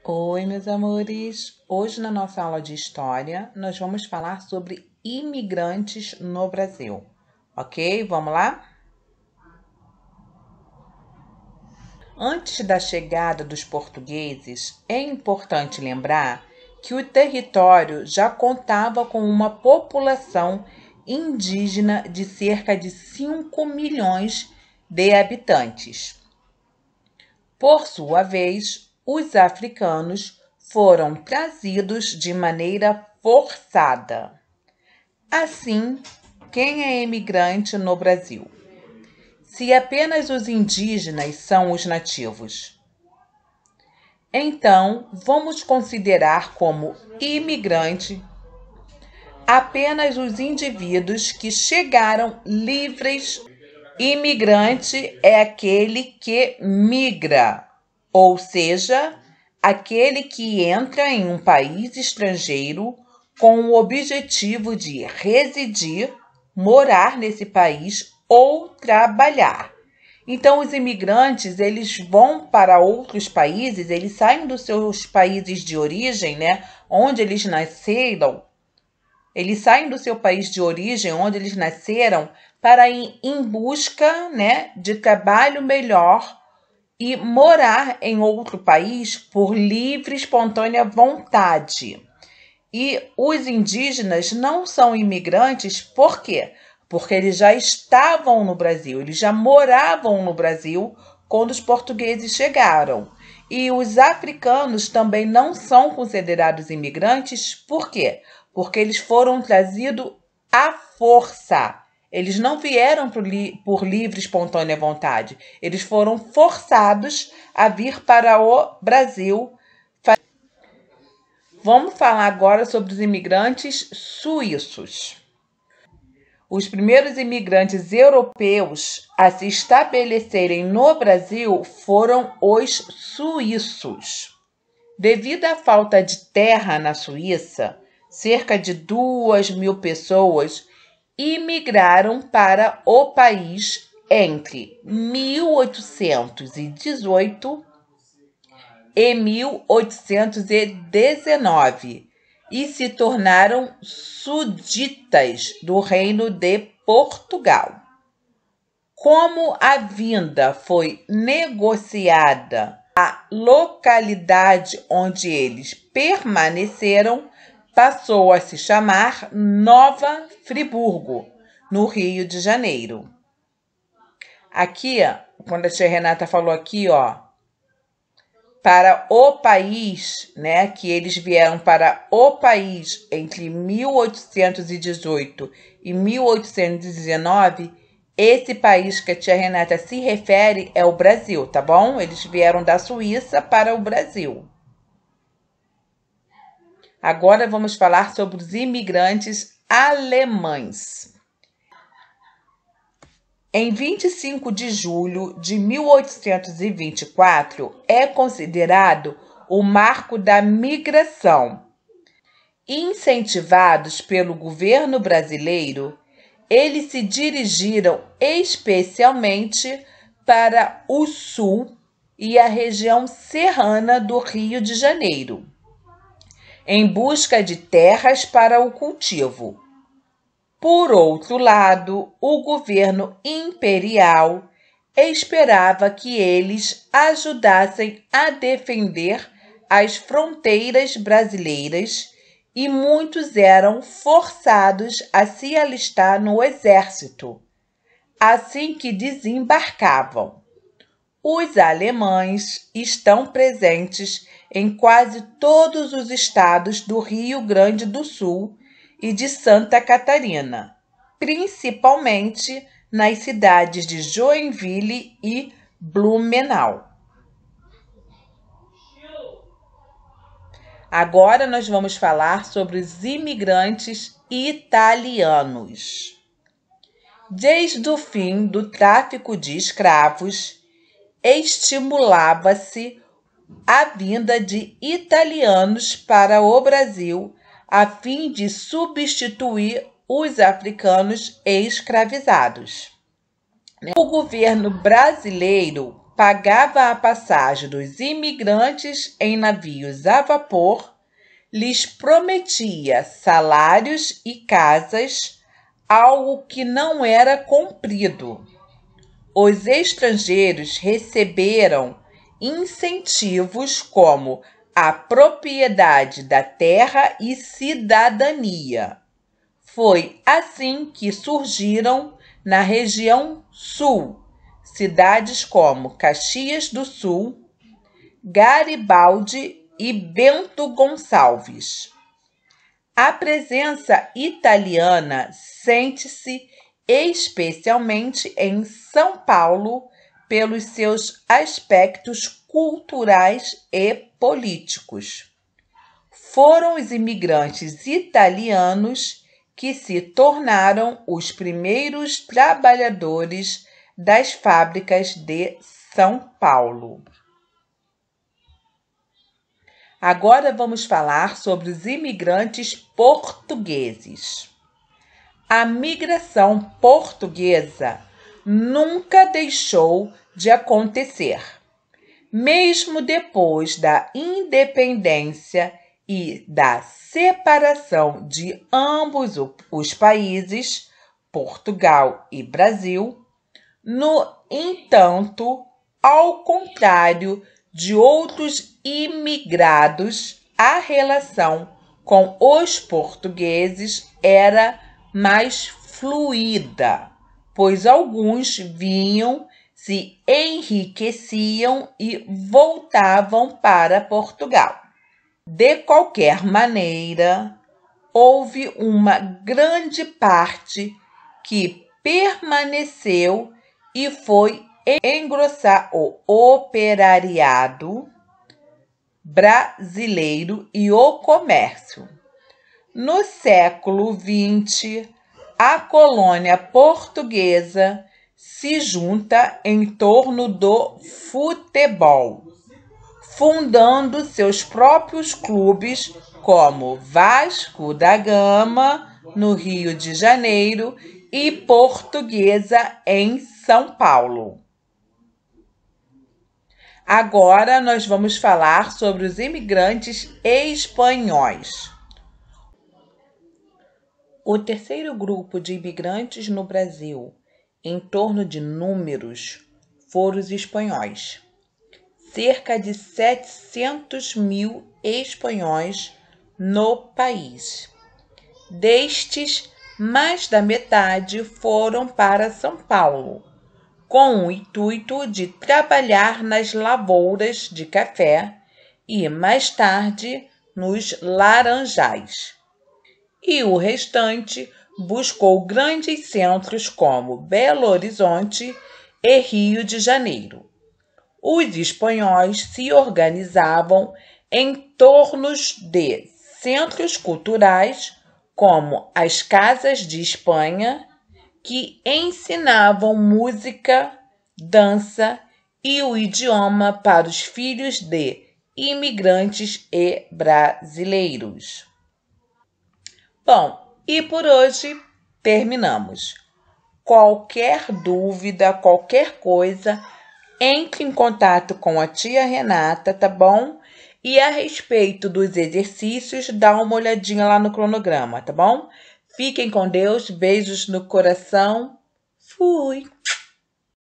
Oi, meus amores! Hoje, na nossa aula de história, nós vamos falar sobre imigrantes no Brasil, ok? Vamos lá? Antes da chegada dos portugueses, é importante lembrar que o território já contava com uma população indígena de cerca de 5 milhões de habitantes. Por sua vez, os africanos foram trazidos de maneira forçada. Assim, quem é imigrante no Brasil? Se apenas os indígenas são os nativos, então vamos considerar como imigrante apenas os indivíduos que chegaram livres. Imigrante é aquele que migra, ou seja, aquele que entra em um país estrangeiro com o objetivo de residir, morar nesse país ou trabalhar. Então, os imigrantes, eles vão para outros países, eles saem dos seus países de origem, né, onde eles nasceram. Eles saem do seu país de origem, onde eles nasceram, para ir em busca, né, de trabalho melhor e morar em outro país por livre e espontânea vontade. E os indígenas não são imigrantes, por quê? Porque eles já estavam no Brasil, eles já moravam no Brasil quando os portugueses chegaram. E os africanos também não são considerados imigrantes, por quê? Porque eles foram trazidos à força. Eles não vieram por livre e espontânea vontade. Eles foram forçados a vir para o Brasil. Vamos falar agora sobre os imigrantes suíços. Os primeiros imigrantes europeus a se estabelecerem no Brasil foram os suíços. Devido à falta de terra na Suíça, cerca de 2.000 pessoas imigraram para o país entre 1818 e 1819 e se tornaram súditas do Reino de Portugal. Como a vinda foi negociada, a localidade onde eles permaneceram passou a se chamar Nova Friburgo, no Rio de Janeiro. Aqui, quando a tia Renata falou aqui, para o país, né, que eles vieram para o país entre 1818 e 1819, esse país que a tia Renata se refere é o Brasil, tá bom? Eles vieram da Suíça para o Brasil. Agora vamos falar sobre os imigrantes alemães. Em 25 de julho de 1824 é considerado o marco da migração. Incentivados pelo governo brasileiro, eles se dirigiram especialmente para o sul e a região serrana do Rio de Janeiro, em busca de terras para o cultivo. Por outro lado, o governo imperial esperava que eles ajudassem a defender as fronteiras brasileiras e muitos eram forçados a se alistar no exército assim que desembarcavam. Os alemães estão presentes em quase todos os estados do Rio Grande do Sul e de Santa Catarina, principalmente nas cidades de Joinville e Blumenau. Agora nós vamos falar sobre os imigrantes italianos. Desde o fim do tráfico de escravos, estimulava-se a vinda de italianos para o Brasil a fim de substituir os africanos escravizados. O governo brasileiro pagava a passagem dos imigrantes em navios a vapor, lhes prometia salários e casas, algo que não era cumprido. Os estrangeiros receberam incentivos como a propriedade da terra e cidadania. Foi assim que surgiram na região sul cidades como Caxias do Sul, Garibaldi e Bento Gonçalves. A presença italiana sente-se especialmente em São Paulo pelos seus aspectos culturais e políticos. Foram os imigrantes italianos que se tornaram os primeiros trabalhadores das fábricas de São Paulo. Agora vamos falar sobre os imigrantes portugueses. A migração portuguesa nunca deixou de acontecer. Mesmo depois da independência e da separação de ambos os países, Portugal e Brasil, no entanto, ao contrário de outros imigrados, a relação com os portugueses era mais fluida, pois alguns vinham, se enriqueciam e voltavam para Portugal. De qualquer maneira, houve uma grande parte que permaneceu e foi engrossar o operariado brasileiro e o comércio. No século XX, a colônia portuguesa se junta em torno do futebol, fundando seus próprios clubes como Vasco da Gama, no Rio de Janeiro, e Portuguesa, em São Paulo. Agora nós vamos falar sobre os imigrantes espanhóis. O terceiro grupo de imigrantes no Brasil, em torno de números, foram os espanhóis. Cerca de 700 mil espanhóis no país. Destes, mais da metade foram para São Paulo, com o intuito de trabalhar nas lavouras de café e, mais tarde, nos laranjais. E o restante buscou grandes centros como Belo Horizonte e Rio de Janeiro. Os espanhóis se organizavam em torno de centros culturais como as Casas de Espanha, que ensinavam música, dança e o idioma para os filhos de imigrantes e brasileiros. Bom, e por hoje terminamos. Qualquer dúvida, qualquer coisa, entre em contato com a tia Renata, tá bom? E a respeito dos exercícios, dá uma olhadinha lá no cronograma, tá bom? Fiquem com Deus, beijos no coração. Fui!